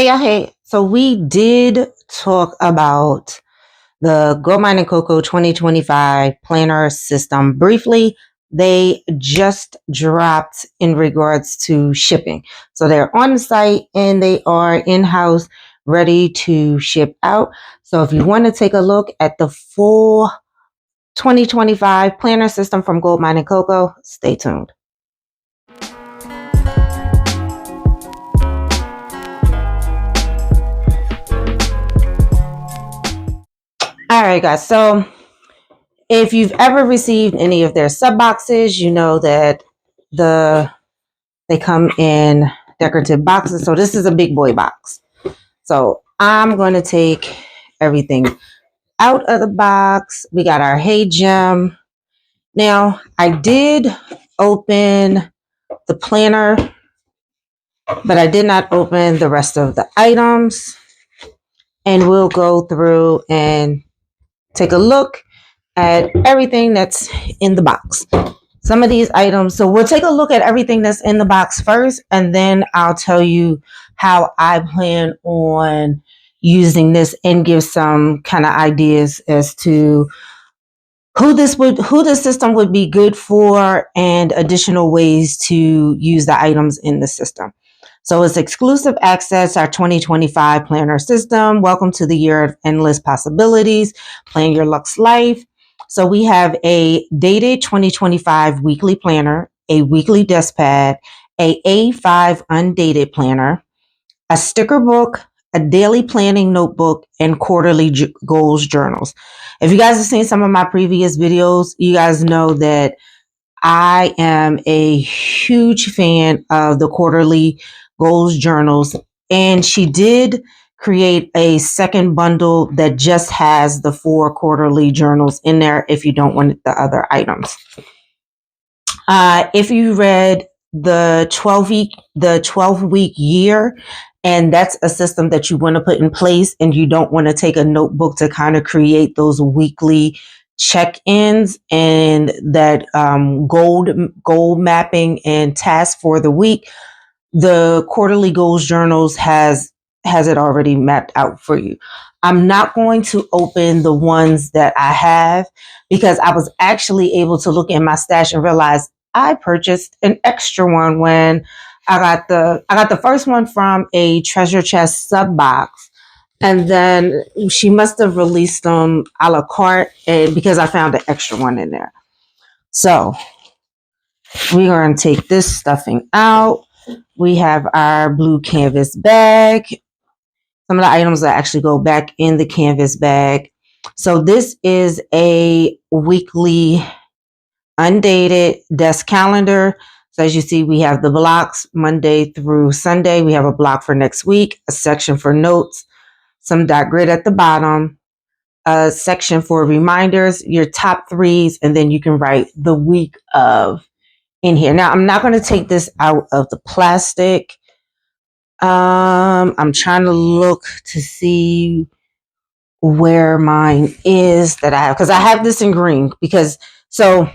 Hey. So we did talk about the Goldmine Coco 2025 Planner System briefly. They just dropped in regards to shipping. So they're on the site and they are in-house, ready to ship out. So if you want to take a look at the full 2025 Planner System from Goldmine Coco, stay tuned. All right, guys. So if you've ever received any of their sub boxes, you know that they come in decorative boxes. So this is a big boy box. So I'm going to take everything out of the box. We got our Hey Gem. Now, I did open the planner, but I did not open the rest of the items. And we'll go through and take a look at everything that's in the box. Some of these items, so we'll take a look at everything that's in the box first, and then I'll tell you how I plan on using this and give some kind of ideas as to who this system would be good for and additional ways to use the items in the system. So it's exclusive access, our 2025 planner system. Welcome to the year of endless possibilities. Plan your luxe life. So we have a dated 2025 weekly planner, a weekly desk pad, a A5 undated planner, a sticker book, a daily planning notebook, and quarterly goals journals. If you guys have seen some of my previous videos, you guys know that I am a huge fan of the quarterly goals journals, and she did create a second bundle that just has the 4 quarterly journals in there if you don't want the other items. If you read the 12-week year, and that's a system that you want to put in place and you don't want to take a notebook to kind of create those weekly check-ins and that goal mapping and tasks for the week, the quarterly goals journals has it already mapped out for you. I'm not going to open the ones that I have because I was actually able to look in my stash and realize I purchased an extra one when I got the first one from a treasure chest sub box, and then she must have released them a la carte, and because I found an extra one in there. So we're going to take this stuffing out. We have our blue canvas bag. Some of the items that actually go back in the canvas bag. So this is a weekly undated desk calendar. So as you see, we have the blocks Monday through Sunday. We have a block for next week, a section for notes, some dot grid at the bottom, a section for reminders, your top threes, and then you can write the week of in here. Now, I'm not going to take this out of the plastic. I'm trying to look to see where mine is that I have, because I have this in green so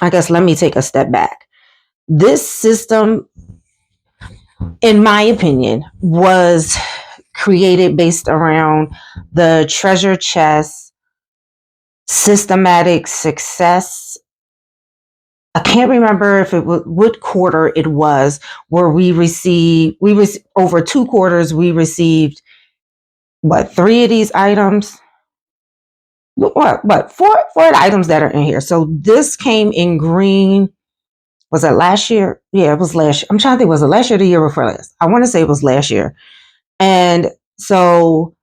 I guess let me take a step back. This system, in my opinion, was created based around the treasure chest systematic success. I can't remember if it was what quarter it was where we received over 2 quarters. We received 3 of these items. Four items that are in here. So this came in green. Was it last year? Yeah, it was last year. I'm trying to think, was it last year or the year before last? I want to say it was last year. And so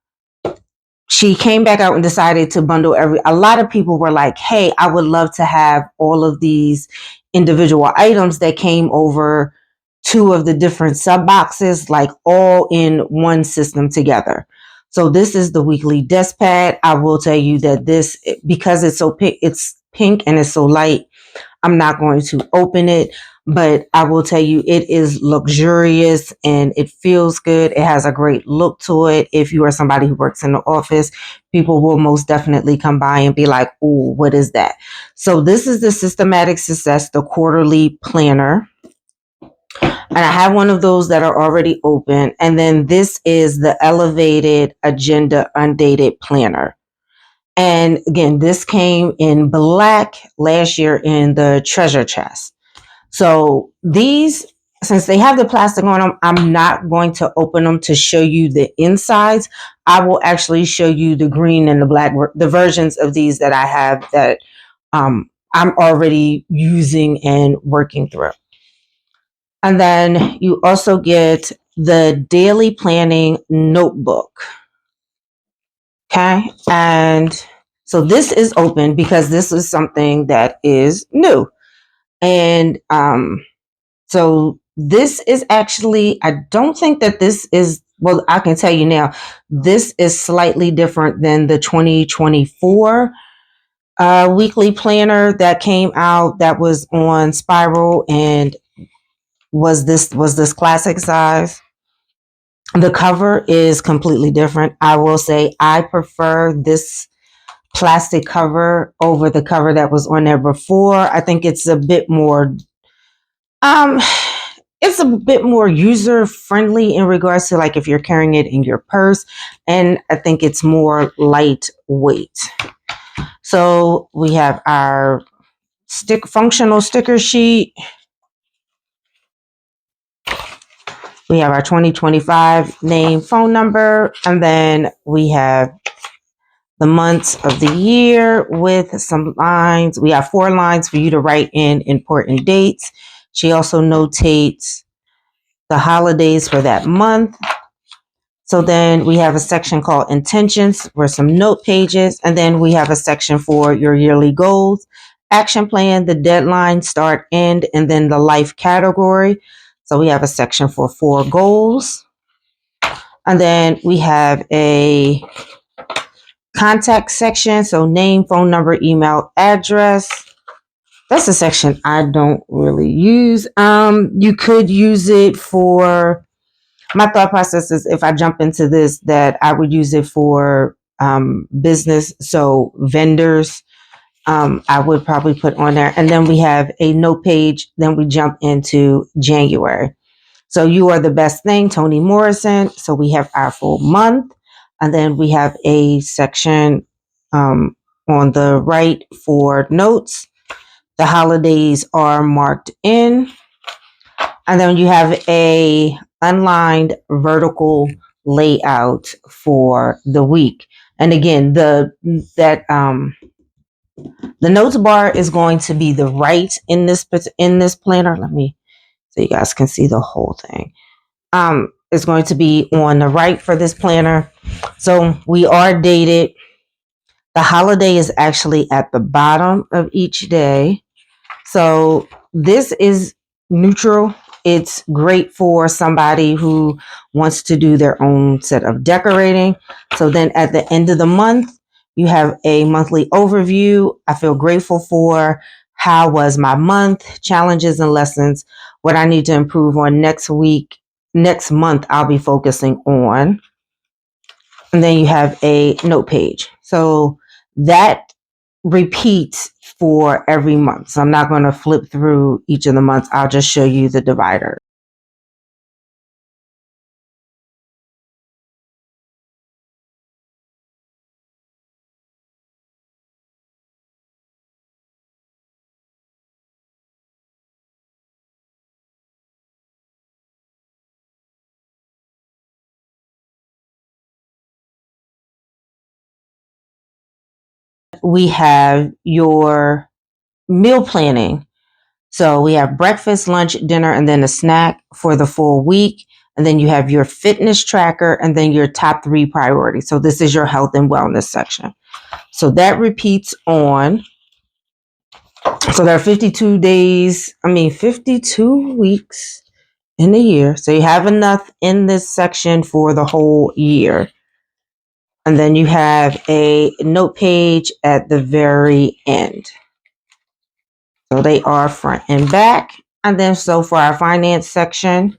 she came back out and decided to bundle a lot of people were like, hey, I would love to have all of these individual items that came over 2 of the different sub boxes, like all in one system together. So this is the weekly desk pad. I will tell you that this, because it's pink and it's so light, I'm not going to open it, but I will tell you it is luxurious and it feels good. It has a great look to it. If you are somebody who works in the office, people will most definitely come by and be like, oh, what is that? So this is the Systematic Success, the quarterly planner. And I have one of those that are already open. And then this is the Elevated Agenda Undated Planner. And again, this came in black last year in the treasure chest. So these, since they have the plastic on them, I'm not going to open them to show you the insides. I will actually show you the green and the black, the versions of these that I have that I'm already using and working through. And then you also get the daily planning notebook. Okay. And so this is open because this is something that is new. And so this is actually, I don't think that this is, well, I can tell you now, this is slightly different than the 2024 weekly planner that came out that was on Spiral and was this classic size. The cover is completely different. I will say I prefer this plastic cover over the cover that was on there before. I think it's a bit more um it's a bit more user friendly in regards to like if you're carrying it in your purse, and I think it's more lightweight. So we have our functional sticker sheet. We have our 2025 name, phone number, and then we have the months of the year with some lines. We have 4 lines for you to write in important dates. She also notates the holidays for that month. So then we have a section called intentions for some note pages. And then we have a section for your yearly goals, action plan, the deadline, start, end, and then the life category. So we have a section for 4 goals. And then we have a contact section. So name, phone number, email, address. That's a section I don't really use. You could use it for, my thought process is if I jump into this, that I would use it for business. So vendors, I would probably put on there. And then we have a note page. Then we jump into January. So you are the best thing, Toni Morrison. So we have our full month. And then we have a section on the right for notes. The holidays are marked in. And then you have a unlined vertical layout for the week. And again, the notes bar is going to be the right in this planner. Let me so you guys can see the whole thing. It's going to be on the right for this planner. So we are dated. The holiday is actually at the bottom of each day. So this is neutral. It's great for somebody who wants to do their own set of decorating. So then at the end of the month, you have a monthly overview. I feel grateful for how was my month, challenges and lessons, what I need to improve on next week. Next month, I'll be focusing on. And then you have a note page. So that repeats for every month. So I'm not going to flip through each of the months. I'll just show you the divider. We have your meal planning. So we have breakfast, lunch, dinner, and then a snack for the full week. And then you have your fitness tracker and then your top 3 priorities. So this is your health and wellness section. So that repeats on. So there are 52 weeks in a year. So you have enough in this section for the whole year. And then you have a note page at the very end. So they are front and back. And then so for our finance section,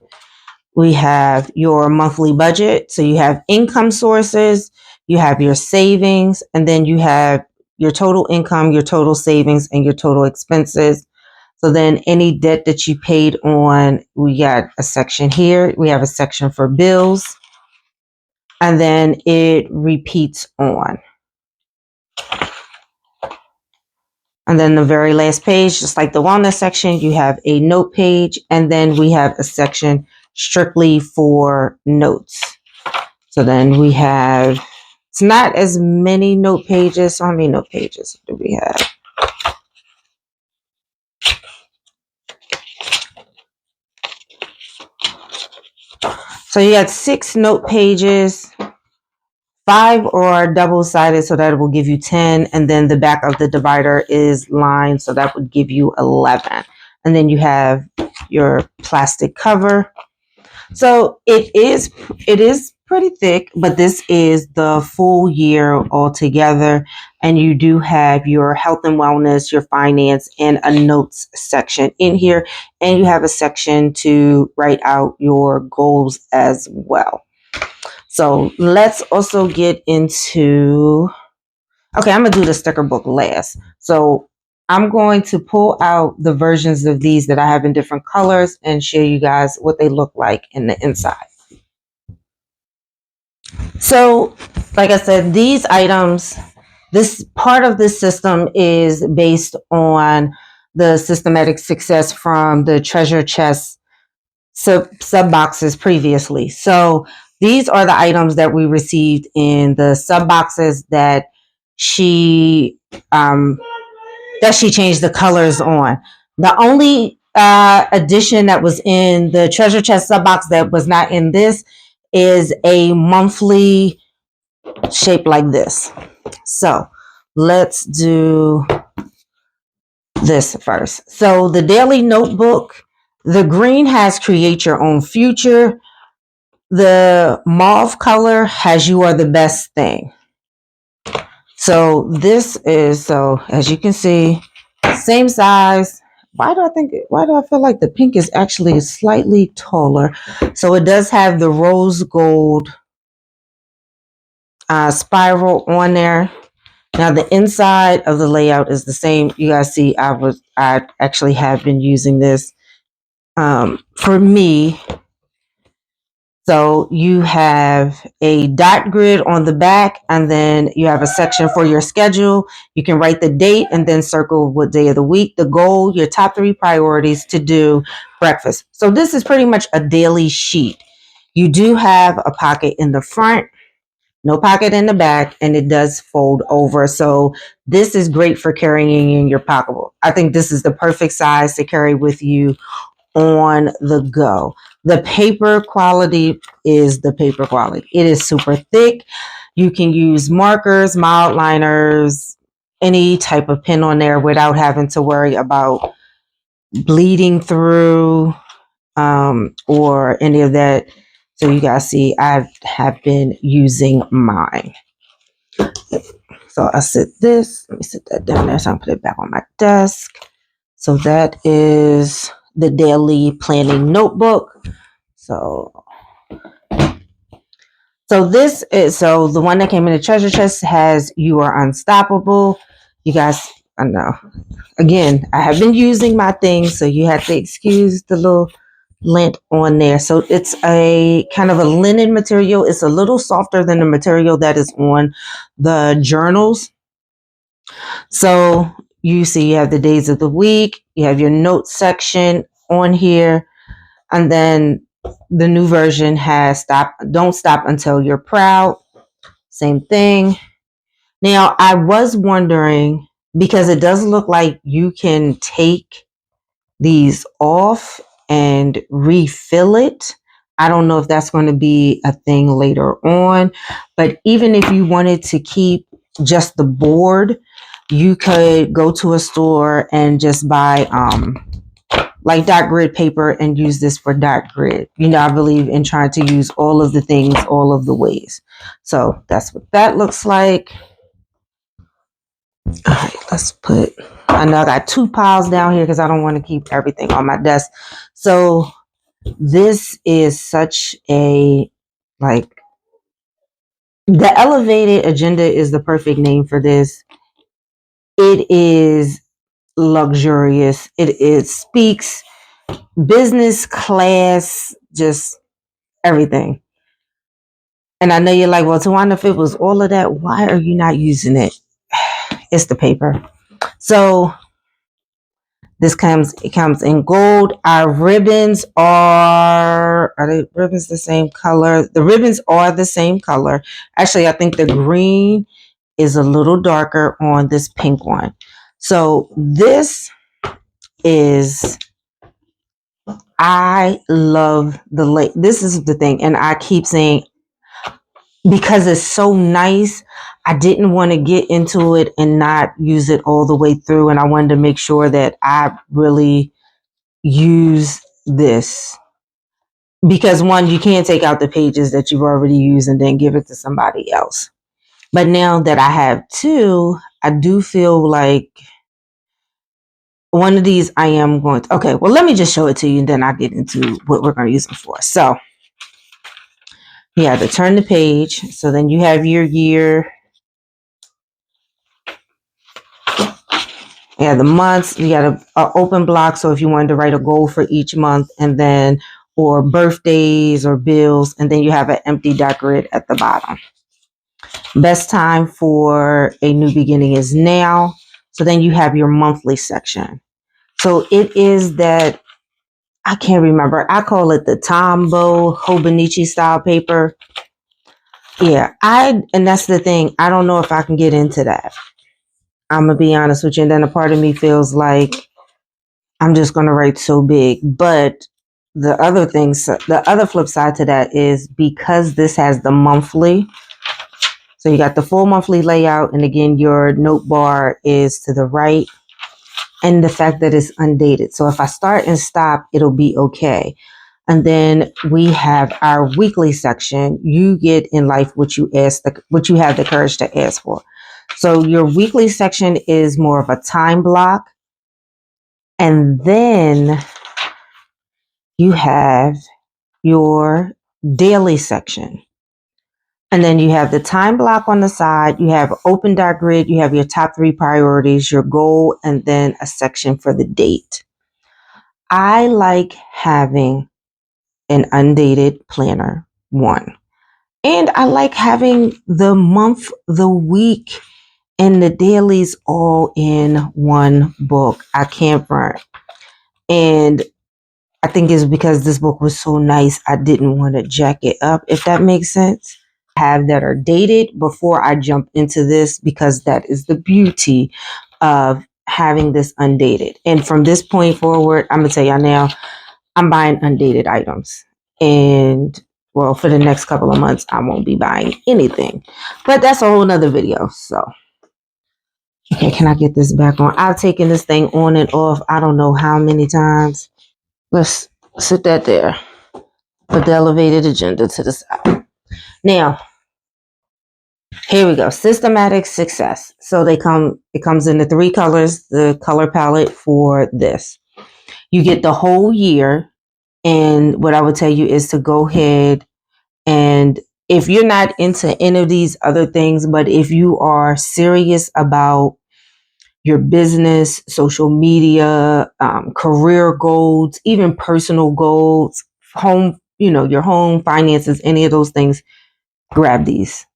we have your monthly budget. So you have income sources, you have your savings, and then you have your total income, your total savings, and your total expenses. So then any debt that you paid on, we got a section here. We have a section for bills, and then it repeats on. And then the very last page, just like the wellness section, you have a note page, and then we have a section strictly for notes. So then we have, it's not as many note pages. So how many note pages do we have? So you got 6 note pages. 5 are double-sided, so that will give you 10. And then the back of the divider is lined, so that would give you 11. And then you have your plastic cover. So it is pretty thick, but this is the full year altogether. And you do have your health and wellness, your finance, and a notes section in here. And you have a section to write out your goals as well. So let's also get into, okay, I'm going to do the sticker book last. So I'm going to pull out the versions of these that I have in different colors and show you guys what they look like in the inside. So like I said, these items, this part of this system is based on the systematic success from the treasure chest sub boxes previously. So these are the items that we received in the sub boxes that she changed the colors on. The only addition that was in the treasure chest sub box that was not in this is a monthly shape like this. So let's do this first. So the daily notebook, the green has create your own future. The mauve color has you are the best thing. So this is, so as you can see, same size. Why do I feel like the pink is actually slightly taller? So it does have the rose gold spiral on there. Now the inside of the layout is the same. You guys see, I actually have been using this for me. So you have a dot grid on the back, and then you have a section for your schedule. You can write the date and then circle what day of the week, the goal, your top 3 priorities to do, breakfast. So this is pretty much a daily sheet. You do have a pocket in the front, no pocket in the back, and it does fold over. So this is great for carrying in your pocketbook. I think this is the perfect size to carry with you on the go. The paper quality is the paper quality. It is super thick. You can use markers, mild liners, any type of pen on there without having to worry about bleeding through or any of that. So you guys see, I have been using mine. So I set this, let me set that down there so I can put it back on my desk. So that is the daily planning notebook. So this is, so the one that came in the treasure chest has you are unstoppable. You guys, I know, again, I have been using my things, so you have to excuse the little lint on there. So it's a kind of a linen material. It's a little softer than the material that is on the journals. So you see, you have the days of the week, you have your notes section on here, and then the new version has don't stop until you're proud. Same thing. Now, I was wondering, because it does look like you can take these off and refill it. I don't know if that's going to be a thing later on, but even if you wanted to keep just the board, you could go to a store and just buy like dot grid paper and use this for dot grid. You know, I believe in trying to use all of the things all of the ways. So that's what that looks like. All right, let's put, I know I got 2 piles down here because I don't want to keep everything on my desk. So this is such a, like, the elevated agenda is the perfect name for this. It is luxurious. It speaks business class, just everything. And I know you're like, well, Tawana, if it was all of that, why are you not using it? It's the paper. So it comes in gold. Our ribbons are the ribbons the same color? The ribbons are the same color. Actually, I think the green is a little darker on this pink one. So this is, I love this is the thing. And I keep saying, because it's so nice, I didn't want to get into it and not use it all the way through. And I wanted to make sure that I really use this. Because one, you can't take out the pages that you've already used and then give it to somebody else. But now that I have two, I do feel like one of these I am going to, okay, well, let me just show it to you and then I'll get into what we're going to use them for. So you have to turn the page. So then you have your year. Yeah, the months, you got an open block. So if you wanted to write a goal for each month, and then, or birthdays or bills, and then you have an empty dot grid at the bottom. Best time for a new beginning is now. So then you have your monthly section. So it is that, I can't remember. I call it the Tombow Hobonichi style paper. Yeah, and that's the thing. I don't know if I can get into that. I'm going to be honest with you. And then a part of me feels like I'm just going to write so big. But the other flip side to that is because this has the monthly. So you got the full monthly layout. And again, your note bar is to the right. And the fact that it's undated. So if I start and stop, it'll be okay. And then we have our weekly section. You get in life what you what you have the courage to ask for. So your weekly section is more of a time block. And then you have your daily section. And then you have the time block on the side. You have open dot grid. You have your top 3 priorities, your goal, and then a section for the date. I like having an undated planner, one. And I like having the month, the week, and the dailies all in one book. I can't front. And I think it's because this book was so nice, I didn't want to jack it up, if that makes sense. Have that are dated before I jump into this, because that is the beauty of having this undated. And from this point forward, I'm going to tell y'all now, I'm buying undated items. And well, for the next couple of months, I won't be buying anything. But that's a whole nother video. So, okay, can I get this back on? I've taken this thing on and off, I don't know how many times. Let's sit that there. Put the elevated agenda to the side. Now, here we go. Systematic success. So it comes in the 3 colors, the color palette for this. You get the whole year. And what I would tell you is to go ahead, and if you're not into any of these other things, but if you are serious about your business, social media, career goals, even personal goals, home, your home finances, any of those things, grab these.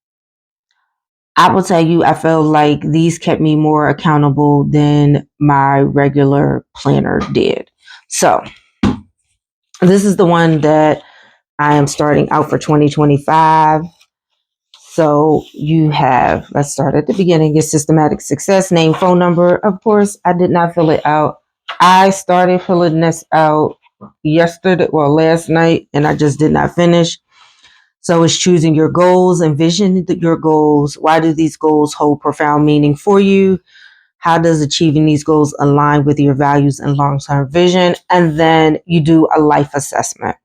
I will tell you, I felt like these kept me more accountable than my regular planner did. So this is the one that I am starting out for 2025. So you have, let's start at the beginning, your systematic success, name, phone number. Of course, I did not fill it out. I started filling this out last night, and I just did not finish. So it's choosing your goals, envision your goals. Why do these goals hold profound meaning for you? How does achieving these goals align with your values and long-term vision? And then you do a life assessment.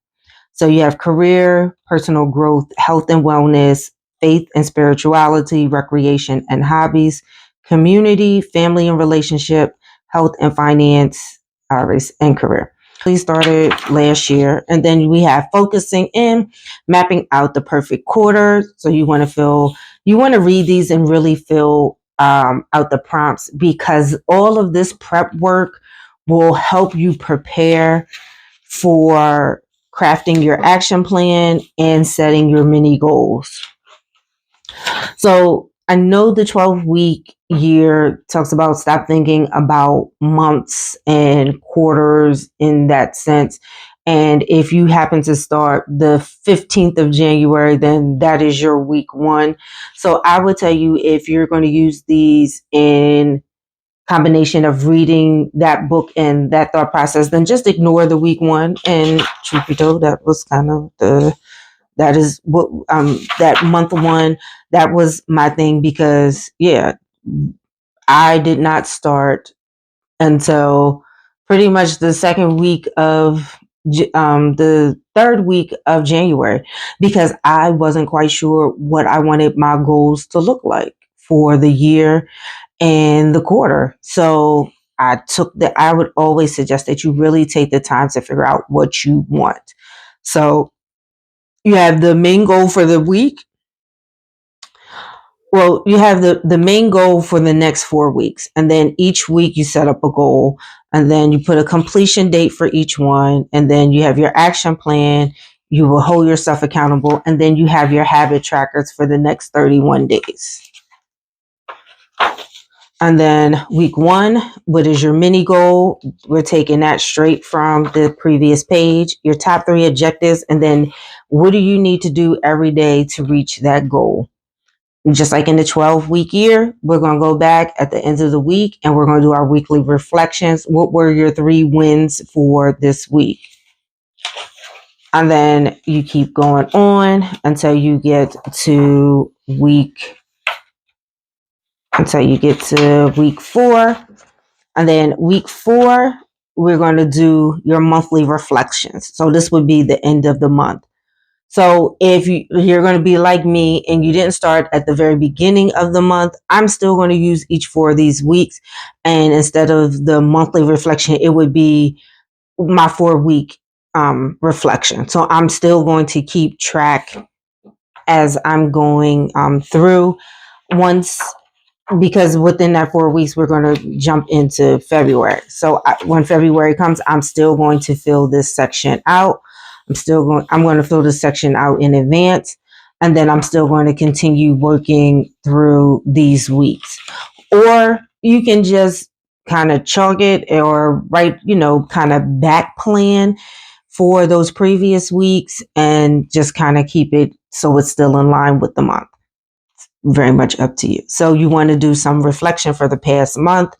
So you have career, personal growth, health and wellness, faith and spirituality, recreation and hobbies, community, family and relationship, health and finance, and career. We started last year. And then we have focusing in, mapping out the perfect quarter. So you want to read these and really feel out the prompts, because all of this prep work will help you prepare for crafting your action plan and setting your mini goals. So I know the 12-week year talks about stop thinking about months and quarters in that sense. And if you happen to start the 15th of January, then that is your week one. So I would tell you, if you're going to use these in combination of reading that book and that thought process, then just ignore the week one. And truth be told, that was kind of that is what that month one, that was my thing, because I did not start until pretty much the second week of the third week of January, because I wasn't quite sure what I wanted my goals to look like for the year and the quarter. So I would always suggest that you really take the time to figure out what you want. So you have the main goal for the week. Well, you have the main goal for the next 4 weeks, and then each week you set up a goal, and then you put a completion date for each one, and then you have your action plan. You will hold yourself accountable, and then you have your habit trackers for the next 31 days. And then week one, what is your mini goal? We're taking that straight from the previous page, your top 3 objectives, and then what do you need to do every day to reach that goal? Just like in the 12-week year, we're going to go back at the end of the week and we're going to do our weekly reflections. What were your 3 wins for this week? And then you keep going on until you get to week 4. And then week 4, we're going to do your monthly reflections. So this would be the end of the month. So if you're going to be like me and you didn't start at the very beginning of the month, I'm still going to use each 4 of these weeks. And instead of the monthly reflection, it would be my 4-week reflection. So I'm still going to keep track as I'm going through once, because within that 4 weeks, we're going to jump into February. So when February comes, I'm still going to fill this section out. I'm going to fill this section out in advance. And then I'm still going to continue working through these weeks. Or you can just kind of chug it or write, kind of back plan for those previous weeks and just kind of keep it so it's still in line with the month. Very much up to you. So you want to do some reflection for the past month.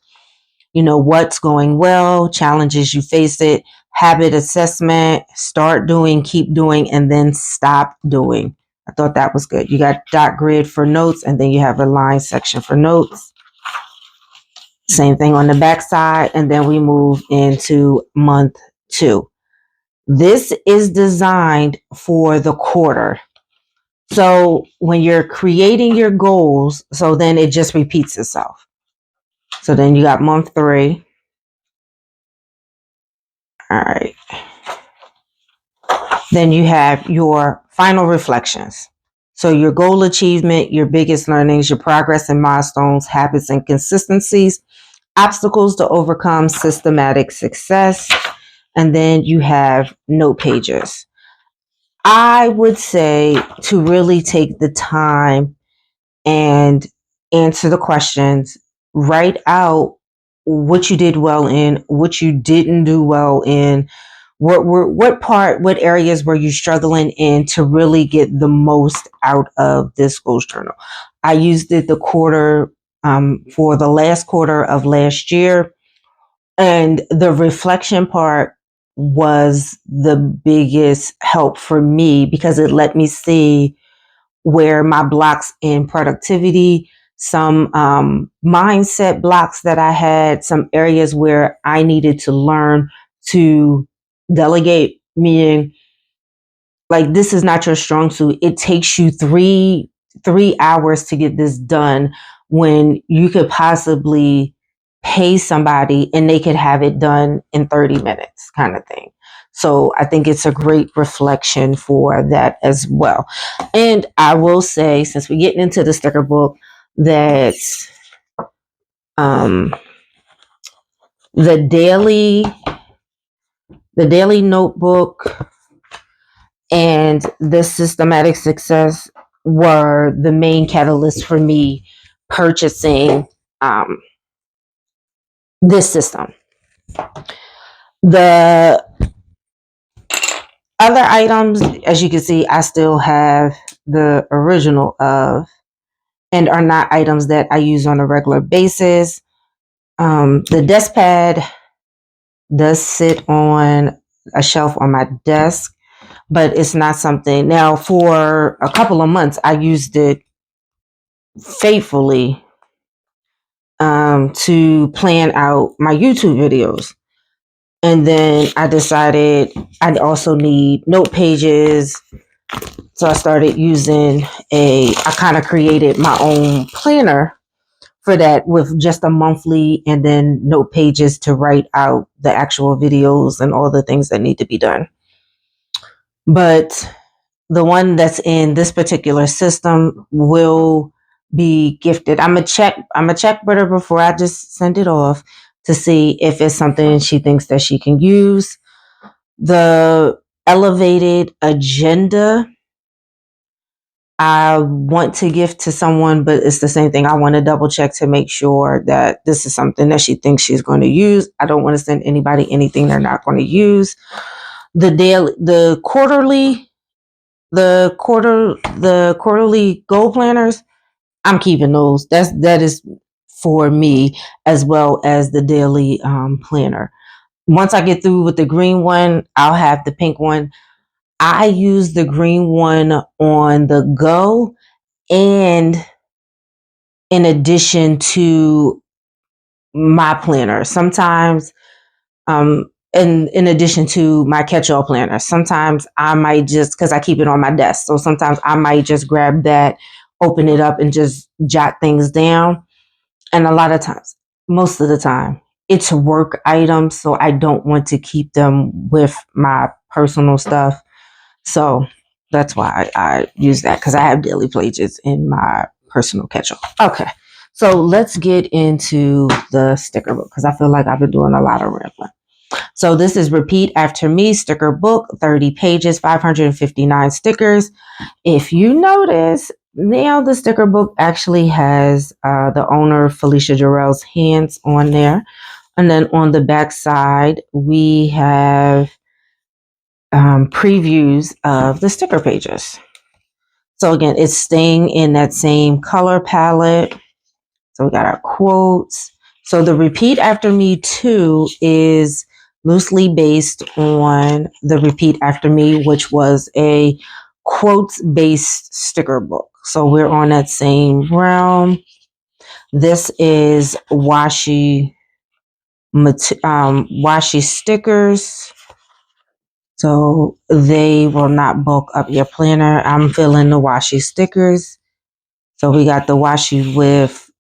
What's going well, challenges you face it, habit assessment, start doing, keep doing, and then stop doing. I thought that was good. You got dot grid for notes, and then you have a line section for notes. Same thing on the back side, and then we move into month 2. This is designed for the quarter. So when you're creating your goals, so then it just repeats itself. So then you got month 3. All right. Then you have your final reflections. So your goal achievement, your biggest learnings, your progress and milestones, habits and consistencies, obstacles to overcome, systematic success. And then you have note pages. I would say to really take the time and answer the questions, write out what you did well in, what you didn't do well in, what areas were you struggling in to really get the most out of this goals journal. I used it for the last quarter of last year, and the reflection part was the biggest help for me because it let me see where my blocks in productivity, some mindset blocks that I had, some areas where I needed to learn to delegate, meaning like this is not your strong suit. It takes you three hours to get this done when you could possibly pay somebody and they could have it done in 30 minutes kind of thing. So I think it's a great reflection for that as well. And I will say, since we're getting into the sticker book, that um, the daily notebook, and the systematic success were the main catalyst for me purchasing this system. The other items, as you can see, I still have the original of, and are not items that I use on a regular basis. The desk pad does sit on a shelf on my desk, but it's not something. Now, for a couple of months, I used it faithfully to plan out my YouTube videos. And then I decided I'd also need note pages. So I started using I kind of created my own planner for that, with just a monthly and then note pages to write out the actual videos and all the things that need to be done. But the one that's in this particular system will be gifted. I'm a check with her before I just send it off to see if it's something she thinks that she can use. The elevated agenda, I want to gift to someone, but it's the same thing. I want to double check to make sure that this is something that she thinks she's going to use. I don't want to send anybody anything they're not going to use. The quarterly goal planners, I'm keeping those. That is for me, as well as the daily planner. Once I get through with the green one, I'll have the pink one. I use the green one on the go, and in addition to my planner, sometimes in addition to my catch-all planner, sometimes I might just, because I keep it on my desk, so sometimes I might just grab that, open it up, and just jot things down. And a lot of times, most of the time, it's work items, so I don't want to keep them with my personal stuff. So that's why I use that, because I have daily pages in my personal catch-all. Okay, so let's get into the sticker book, because I feel like I've been doing a lot of rambling. So this is Repeat After Me sticker book, 30 pages, 559 stickers. If you notice, now the sticker book actually has the owner, Felicia Jarrell's, hands on there. And then on the back side, we have previews of the sticker pages. So again, it's staying in that same color palette. So we got our quotes. So the Repeat After Me 2 is loosely based on the Repeat After Me, which was a quotes-based sticker book. So we're on that same realm. This is washi stickers. So they will not bulk up your planner. I'm filling the washi stickers. So we got the washi with,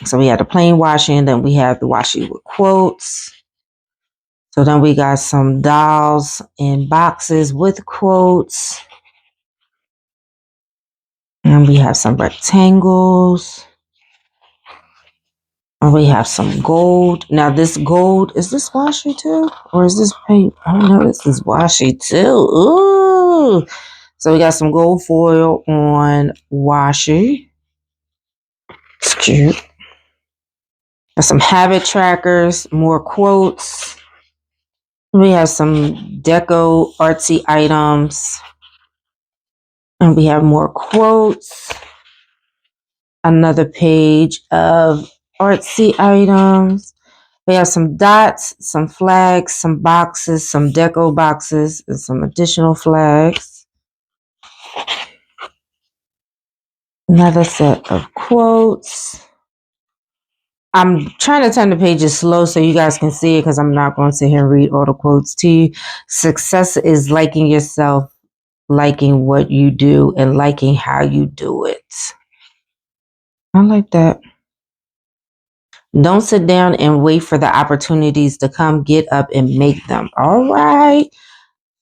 so we had the plain washi, and then we have the washi with quotes. So then we got some dolls in boxes with quotes. And we have some rectangles. And we have some gold. Now this gold, is this washi too? Or is this paint? I don't know, this is washi too. Ooh. So we got some gold foil on washi. It's cute. Got some habit trackers, more quotes. We have some deco artsy items. And we have more quotes. Another page of artsy items. We have some dots, some flags, some boxes, some deco boxes, and some additional flags. Another set of quotes. I'm trying to turn the pages slow so you guys can see it, because I'm not going to sit here and read all the quotes to you. Success is liking yourself, liking what you do, and liking how you do it. I like that. Don't sit down and wait for the opportunities to come. Get up and make them. All right.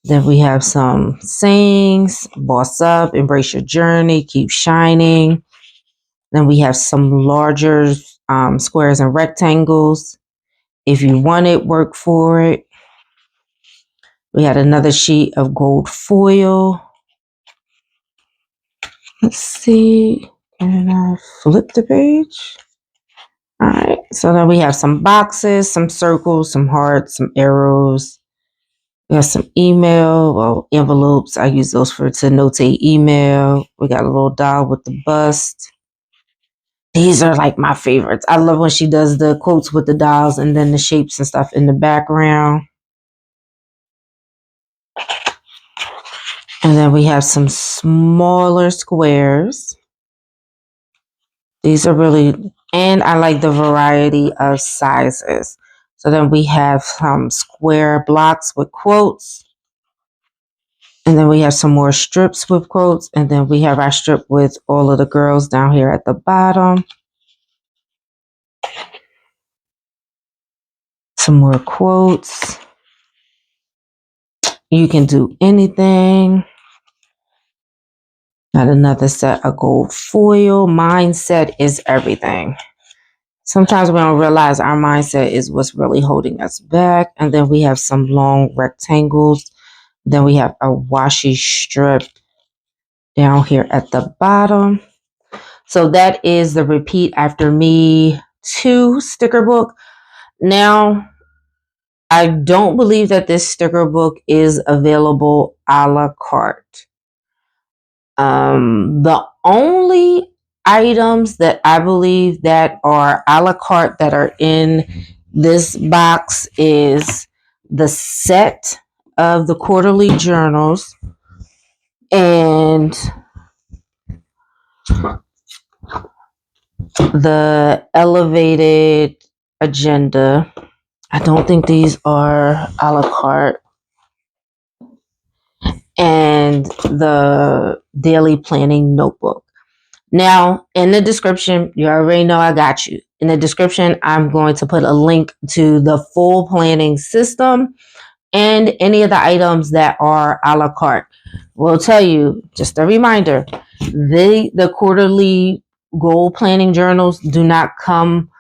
Then we have some sayings. Boss up, embrace your journey, keep shining. Then we have some larger squares and rectangles. If you want it, work for it. We had another sheet of gold foil. Let's see. Can I flip the page? All right. So then we have some boxes, some circles, some hearts, some arrows. We have some email, well, envelopes. I use those to notate email. We got a little doll with the bust. These are like my favorites. I love when she does the quotes with the dolls and then the shapes and stuff in the background. And then we have some smaller squares. These are really, and I like the variety of sizes. So then we have some square blocks with quotes. And then we have some more strips with quotes. And then we have our strip with all of the girls down here at the bottom. Some more quotes. You can do anything. Got another set of gold foil. Mindset is everything. Sometimes we don't realize our mindset is what's really holding us back. And then we have some long rectangles. Then we have a washi strip down here at the bottom. So that is the Repeat After Me 2 sticker book. Now, I don't believe that this sticker book is available a la carte. The only items that I believe that are a la carte that are in this box is the set of the quarterly journals and the elevated agenda. I don't think these are a la carte. And the daily planning notebook. Now, in the description, you already know I got you. In the description, I'm going to put a link to the full planning system and any of the items that are a la carte. We'll tell you, just a reminder, the quarterly goal planning journals do not come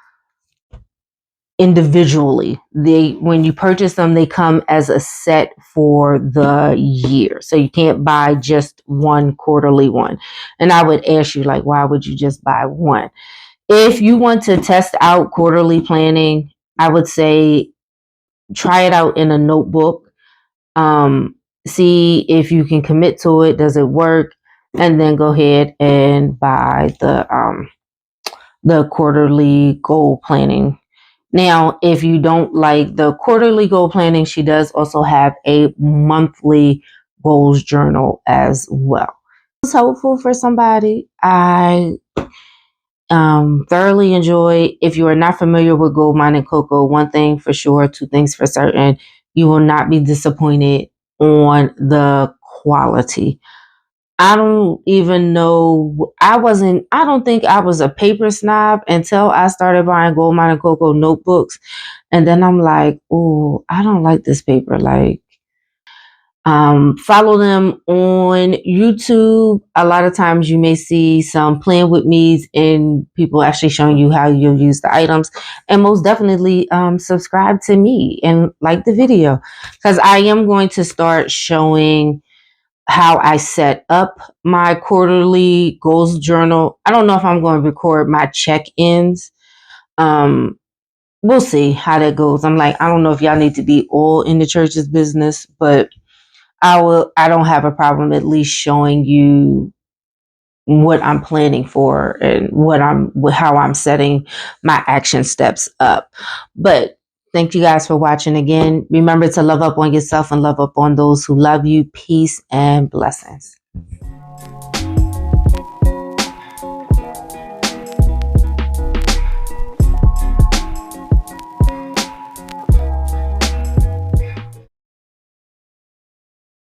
individually. When you purchase them, they come as a set for the year. So you can't buy just one quarterly one. And I would ask you, like, why would you just buy one? If you want to test out quarterly planning, I would say try it out in a notebook. See if you can commit to it. Does it work? And then go ahead and buy the quarterly goal planning. Now, if you don't like the quarterly goal planning, she does also have a monthly goals journal as well. It's helpful for somebody. I thoroughly enjoy. If you are not familiar with Goldmine Coco, one thing for sure, two things for certain, you will not be disappointed on the quality. I don't even know. I don't think I was a paper snob until I started buying Goldmine Coco notebooks. And then I'm like, oh, I don't like this paper. Like, follow them on YouTube. A lot of times you may see some playing with me's and people actually showing you how you'll use the items. And most definitely subscribe to me and like the video, because I am going to start showing how I set up my quarterly goals journal. I don't know if I'm going to record my check-ins. We'll see how that goes. I'm like, I don't know if y'all need to be all in the church's business, but I don't have a problem at least showing you what I'm planning for and how I'm setting my action steps up. But thank you guys for watching again. Remember to love up on yourself and love up on those who love you. Peace and blessings.